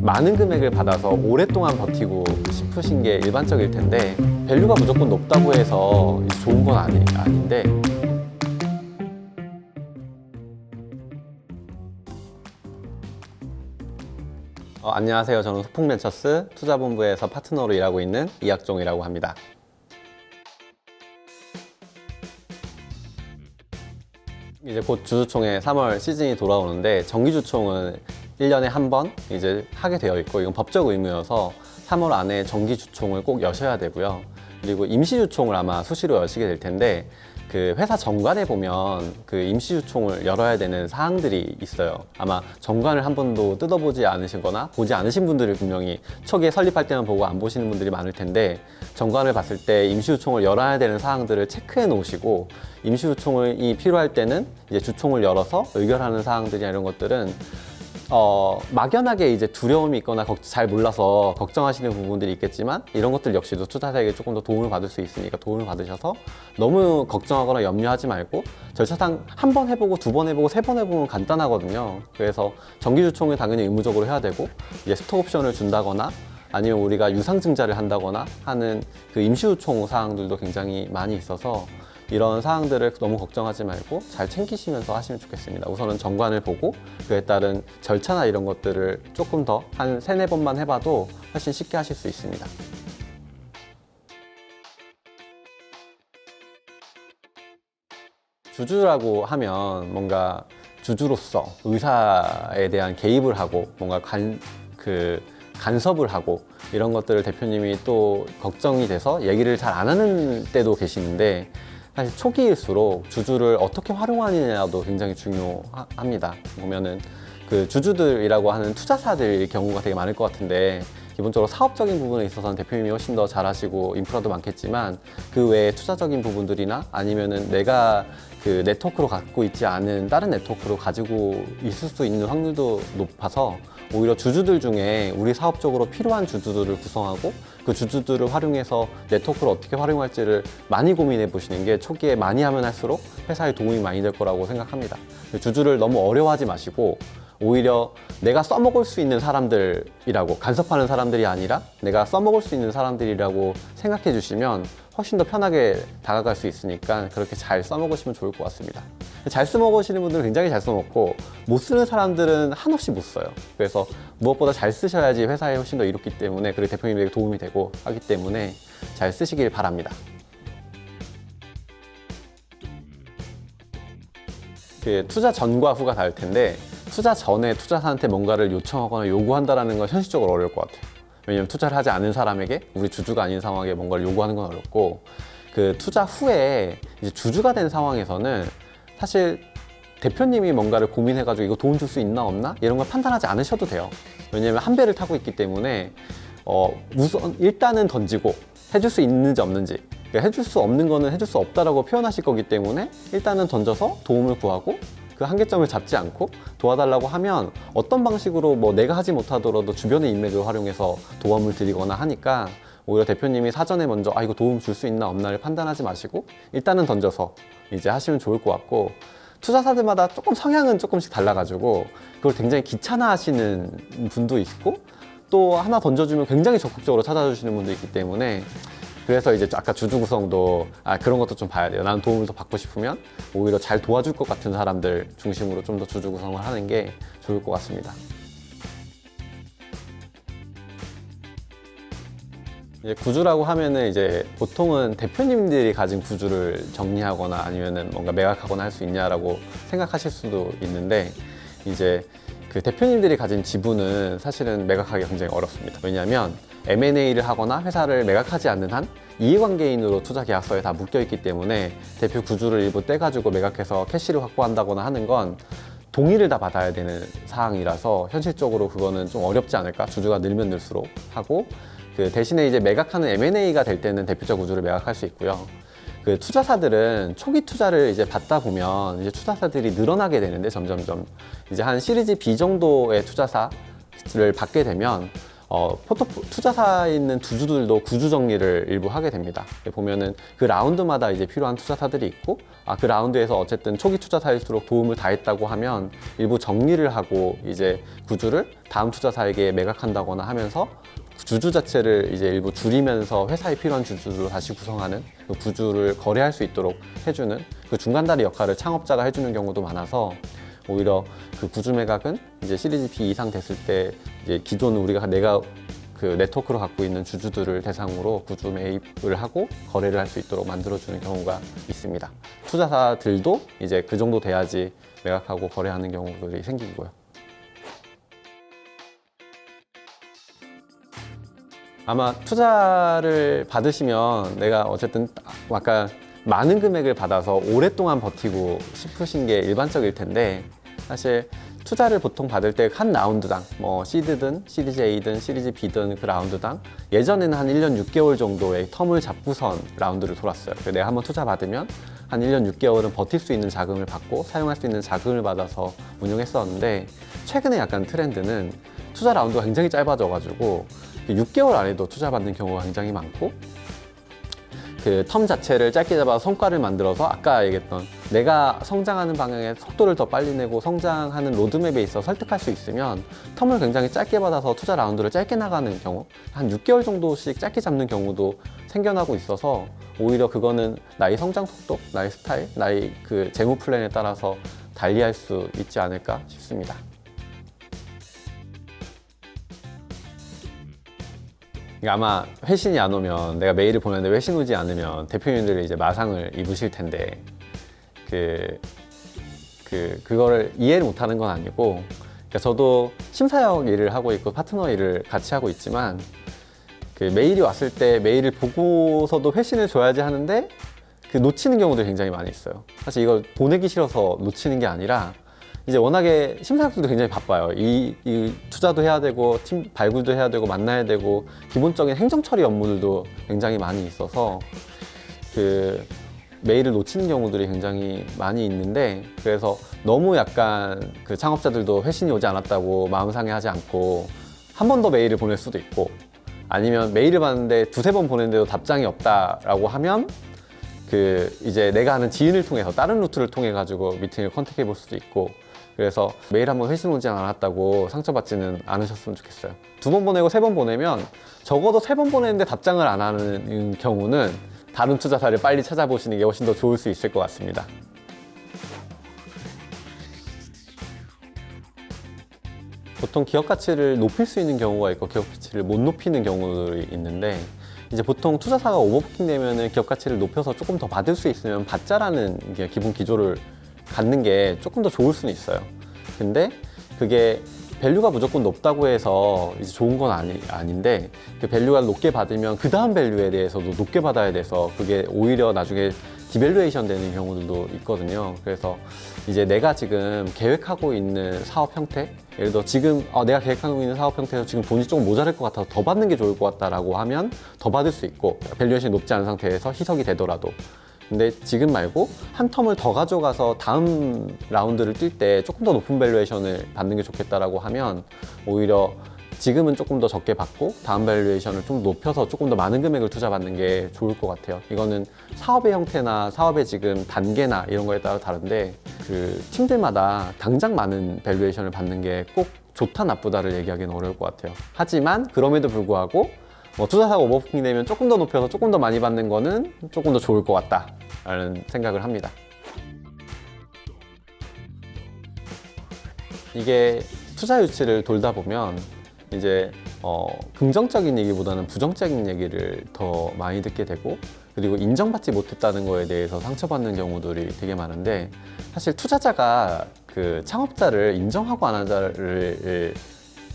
많은 금액을 받아서 오랫동안 버티고 싶으신 게 일반적일 텐데, 밸류가 무조건 높다고 해서 좋은 건 아닌데, 안녕하세요. 저는 소풍벤처스 투자본부에서 파트너로 일하고 있는 이학종이라고 합니다. 이제 곧 주주총회 3월 시즌이 돌아오는데, 정기주총은 1년에 한 번 이제 하게 되어 있고, 이건 법적 의무여서 3월 안에 정기주총을 꼭 여셔야 되고요. 그리고 임시주총을 아마 수시로 여시게 될 텐데, 그 회사 정관에 보면 그 임시주총을 열어야 되는 사항들이 있어요. 아마 정관을 한 번도 뜯어보지 않으시거나 보지 않으신 분들이 분명히 초기에 설립할 때만 보고 안 보시는 분들이 많을 텐데, 정관을 봤을 때 임시주총을 열어야 되는 사항들을 체크해 놓으시고, 임시주총이 필요할 때는 이제 주총을 열어서 의결하는 사항들이나 이런 것들은 막연하게 이제 두려움이 있거나 잘 몰라서 걱정하시는 부분들이 있겠지만, 이런 것들 역시도 투자자에게 조금 더 도움을 받을 수 있으니까 도움을 받으셔서 너무 걱정하거나 염려하지 말고, 절차상 한 번 해보고 두 번 해보고 세 번 해보면 간단하거든요. 그래서 정기주총을 당연히 의무적으로 해야 되고, 이제 스톡옵션을 준다거나 아니면 우리가 유상증자를 한다거나 하는 그 임시주총 사항들도 굉장히 많이 있어서, 이런 사항들을 너무 걱정하지 말고 잘 챙기시면서 하시면 좋겠습니다. 우선은 정관을 보고 그에 따른 절차나 이런 것들을 조금 더 한 3-4번만 해봐도 훨씬 쉽게 하실 수 있습니다. 주주라고 하면 뭔가 주주로서 의사에 대한 개입을 하고 뭔가 간섭을 하고 이런 것들을 대표님이 또 걱정이 돼서 얘기를 잘 안 하는 때도 계시는데, 사실 초기일수록 주주를 어떻게 활용하느냐도 굉장히 중요합니다. 보면은 그 주주들이라고 하는 투자사들 경우가 되게 많을 것 같은데, 기본적으로 사업적인 부분에 있어서는 대표님이 훨씬 더 잘하시고 인프라도 많겠지만, 그 외에 투자적인 부분들이나 아니면은 내가 그 네트워크로 갖고 있지 않은 다른 네트워크로 가지고 있을 수 있는 확률도 높아서, 오히려 주주들 중에 우리 사업적으로 필요한 주주들을 구성하고 그 주주들을 활용해서 네트워크를 어떻게 활용할지를 많이 고민해 보시는 게 초기에 많이 하면 할수록 회사에 도움이 많이 될 거라고 생각합니다. 주주를 너무 어려워하지 마시고, 오히려 내가 써먹을 수 있는 사람들이라고, 간섭하는 사람들이 아니라 내가 써먹을 수 있는 사람들이라고 생각해 주시면 훨씬 더 편하게 다가갈 수 있으니까, 그렇게 잘 써먹으시면 좋을 것 같습니다. 잘 써먹으시는 분들은 굉장히 잘 써먹고, 못 쓰는 사람들은 한없이 못 써요. 그래서 무엇보다 잘 쓰셔야지 회사에 훨씬 더 이롭기 때문에, 그리고 대표님에게 도움이 되고 하기 때문에 잘 쓰시길 바랍니다. 그 투자 전과 후가 다를 텐데, 투자 전에 투자사한테 뭔가를 요청하거나 요구한다는 건 현실적으로 어려울 것 같아요. 왜냐면 투자를 하지 않은 사람에게, 우리 주주가 아닌 상황에 뭔가를 요구하는 건 어렵고, 그 투자 후에 이제 주주가 된 상황에서는 사실 대표님이 뭔가를 고민해가지고 이거 도움 줄 수 있나 없나 이런 걸 판단하지 않으셔도 돼요. 왜냐면 한 배를 타고 있기 때문에 우선 일단은 던지고, 해줄 수 있는지 없는지, 그러니까 해줄 수 없는 거는 해줄 수 없다라고 표현하실 거기 때문에 일단은 던져서 도움을 구하고, 그 한계점을 잡지 않고 도와달라고 하면 어떤 방식으로 뭐 내가 하지 못하더라도 주변의 인맥을 활용해서 도움을 드리거나 하니까, 오히려 대표님이 사전에 먼저 이거 도움 줄 수 있나 없나를 판단하지 마시고 일단은 던져서 이제 하시면 좋을 것 같고, 투자사들마다 조금 성향은 조금씩 달라가지고 그걸 굉장히 귀찮아 하시는 분도 있고, 또 하나 던져주면 굉장히 적극적으로 찾아주시는 분도 있기 때문에, 그래서 이제 아까 주주 구성도 그런 것도 좀 봐야 돼요. 나는 도움을 더 받고 싶으면 오히려 잘 도와줄 것 같은 사람들 중심으로 좀 더 주주 구성을 하는 게 좋을 것 같습니다. 이제 구주라고 하면은 이제 보통은 대표님들이 가진 구주를 정리하거나 아니면은 뭔가 매각하거나 할 수 있냐라고 생각하실 수도 있는데, 이제 그 대표님들이 가진 지분은 사실은 매각하기가 굉장히 어렵습니다. 왜냐하면 M&A를 하거나 회사를 매각하지 않는 한 이해관계인으로 투자 계약서에 다 묶여 있기 때문에, 대표 구주를 일부 떼가지고 매각해서 캐시를 확보한다거나 하는 건 동의를 다 받아야 되는 사항이라서, 현실적으로 그거는 좀 어렵지 않을까, 주주가 늘면 늘수록 하고, 그 대신에 이제 매각하는 M&A가 될 때는 대표자 구주를 매각할 수 있고요. 그 투자사들은 초기 투자를 이제 받다 보면 이제 투자사들이 늘어나게 되는데, 점점점 이제 한 시리즈 B 정도의 투자사를 받게 되면 투자사에 있는 주주들도 구주 정리를 일부 하게 됩니다. 보면은 그 라운드마다 이제 필요한 투자사들이 있고, 그 라운드에서 어쨌든 초기 투자사일수록 도움을 다했다고 하면 일부 정리를 하고 이제 구주를 다음 투자사에게 매각한다거나 하면서 주주 자체를 이제 일부 줄이면서 회사에 필요한 주주로 다시 구성하는 그 구주를 거래할 수 있도록 해주는 그 중간다리 역할을 창업자가 해주는 경우도 많아서, 오히려 그 구주 매각은 이제 시리즈 B 이상 됐을 때 이제 기존 내가 그 네트워크로 갖고 있는 주주들을 대상으로 구주 매입을 하고 거래를 할 수 있도록 만들어주는 경우가 있습니다. 투자사들도 이제 그 정도 돼야지 매각하고 거래하는 경우들이 생기고요. 아마 투자를 받으시면 내가 어쨌든 아까 많은 금액을 받아서 오랫동안 버티고 싶으신 게 일반적일 텐데, 사실 투자를 보통 받을 때 한 라운드당 뭐 시드든 시리즈 A든 시리즈 B든 그 라운드당 예전에는 한 1년 6개월 정도의 텀을 잡고선 라운드를 돌았어요. 내가 한번 투자 받으면 한 1년 6개월은 버틸 수 있는 자금을 받고 사용할 수 있는 자금을 받아서 운용했었는데, 최근에 약간 트렌드는 투자 라운드가 굉장히 짧아져가지고 6개월 안에도 투자 받는 경우가 굉장히 많고, 그 텀 자체를 짧게 잡아서 성과를 만들어서 아까 얘기했던 내가 성장하는 방향에 속도를 더 빨리 내고 성장하는 로드맵에 있어 설득할 수 있으면 텀을 굉장히 짧게 받아서 투자 라운드를 짧게 나가는 경우, 한 6개월 정도씩 짧게 잡는 경우도 생겨나고 있어서, 오히려 그거는 나의 성장 속도, 나의 스타일, 나의 그 재무 플랜에 따라서 달리할 수 있지 않을까 싶습니다. 아마 회신이 안 오면, 내가 메일을 보냈는데 회신 오지 않으면 대표님들이 이제 마상을 입으실 텐데, 그거를 이해를 못 하는 건 아니고, 그러니까 저도 심사역 일을 하고 있고 파트너 일을 같이 하고 있지만, 그 메일이 왔을 때 메일을 보고서도 회신을 줘야지 하는데 놓치는 경우도 굉장히 많이 있어요. 사실 이걸 보내기 싫어서 놓치는 게 아니라, 이제 워낙에 심사역들도 굉장히 바빠요. 이 투자도 해야 되고, 팀 발굴도 해야 되고, 만나야 되고, 기본적인 행정 처리 업무들도 굉장히 많이 있어서 그 메일을 놓치는 경우들이 굉장히 많이 있는데, 그래서 너무 약간 그 창업자들도 회신이 오지 않았다고 마음 상해하지 않고 한 번 더 메일을 보낼 수도 있고, 아니면 메일을 받는데 두세 번 보냈는데도 답장이 없다라고 하면 이제 내가 아는 지인을 통해서 다른 루트를 통해 가지고 미팅을 컨택해 볼 수도 있고, 그래서 메일 한번 회신 오지 않았다고 상처받지는 않으셨으면 좋겠어요. 2번 보내고 3번 보내면, 적어도 3번 보냈는데 답장을 안 하는 경우는 다른 투자사를 빨리 찾아보시는 게 훨씬 더 좋을 수 있을 것 같습니다. 보통 기업 가치를 높일 수 있는 경우가 있고 기업 가치를 못 높이는 경우들이 있는데, 이제 보통 투자사가 오버부킹 되면은 기업 가치를 높여서 조금 더 받을 수 있으면 받자라는 기본 기조를 갖는 게 조금 더 좋을 수는 있어요. 근데 그게 밸류가 무조건 높다고 해서 이제 좋은 건 아닌데, 그 밸류가 높게 받으면 그 다음 밸류에 대해서도 높게 받아야 돼서 그게 오히려 나중에 디밸류에이션 되는 경우들도 있거든요. 그래서 이제 내가 지금 계획하고 있는 사업 형태, 예를 들어 지금 내가 계획하고 있는 사업 형태에서 지금 돈이 조금 모자랄 것 같아서 더 받는 게 좋을 것 같다라고 하면 더 받을 수 있고, 밸류에이션이 높지 않은 상태에서 희석이 되더라도. 근데 지금 말고 한 텀을 더 가져가서 다음 라운드를 뛸 때 조금 더 높은 밸류에이션을 받는 게 좋겠다라고 하면, 오히려 지금은 조금 더 적게 받고 다음 밸류에이션을 좀 높여서 조금 더 많은 금액을 투자받는 게 좋을 것 같아요. 이거는 사업의 형태나 사업의 지금 단계나 이런 거에 따라 다른데, 그 팀들마다 당장 많은 밸류에이션을 받는 게 꼭 좋다 나쁘다를 얘기하기는 어려울 것 같아요. 하지만 그럼에도 불구하고 투자사가 오버부킹 되면 조금 더 높여서 조금 더 많이 받는 거는 조금 더 좋을 것 같다라는 생각을 합니다. 이게 투자 유치를 돌다 보면 이제 긍정적인 얘기보다는 부정적인 얘기를 더 많이 듣게 되고, 그리고 인정받지 못했다는 거에 대해서 상처받는 경우들이 되게 많은데, 사실 투자자가 그 창업자를 인정하고 안 하자를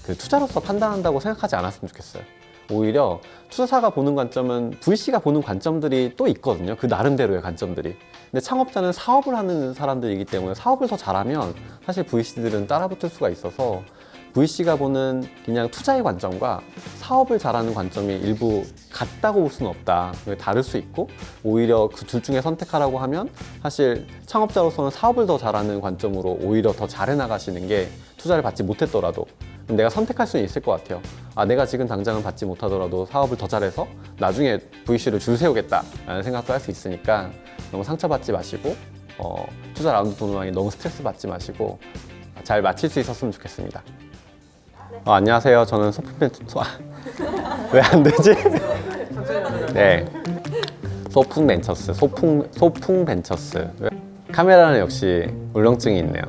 그 투자로서 판단한다고 생각하지 않았으면 좋겠어요. 오히려 투자사가 보는 관점은 VC가 보는 관점들이 또 있거든요. 그 나름대로의 관점들이. 근데 창업자는 사업을 하는 사람들이기 때문에 사업을 더 잘하면 사실 VC들은 따라붙을 수가 있어서, VC가 보는 그냥 투자의 관점과 사업을 잘하는 관점이 일부 같다고 볼 수는 없다. 다를 수 있고, 오히려 그 둘 중에 선택하라고 하면 사실 창업자로서는 사업을 더 잘하는 관점으로 오히려 더 잘해 나가시는 게, 투자를 받지 못했더라도 내가 선택할 수는 있을 것 같아요. 내가 지금 당장은 받지 못하더라도 사업을 더 잘해서 나중에 VC를 줄 세우겠다라는 생각도 할 수 있으니까 너무 상처받지 마시고 투자 라운드 도는왕이 너무 스트레스 받지 마시고 잘 마칠 수 있었으면 좋겠습니다. 안녕하세요. 저는 왜 안 되지? 네, 소풍 벤처스. 카메라는 역시 울렁증이 있네요.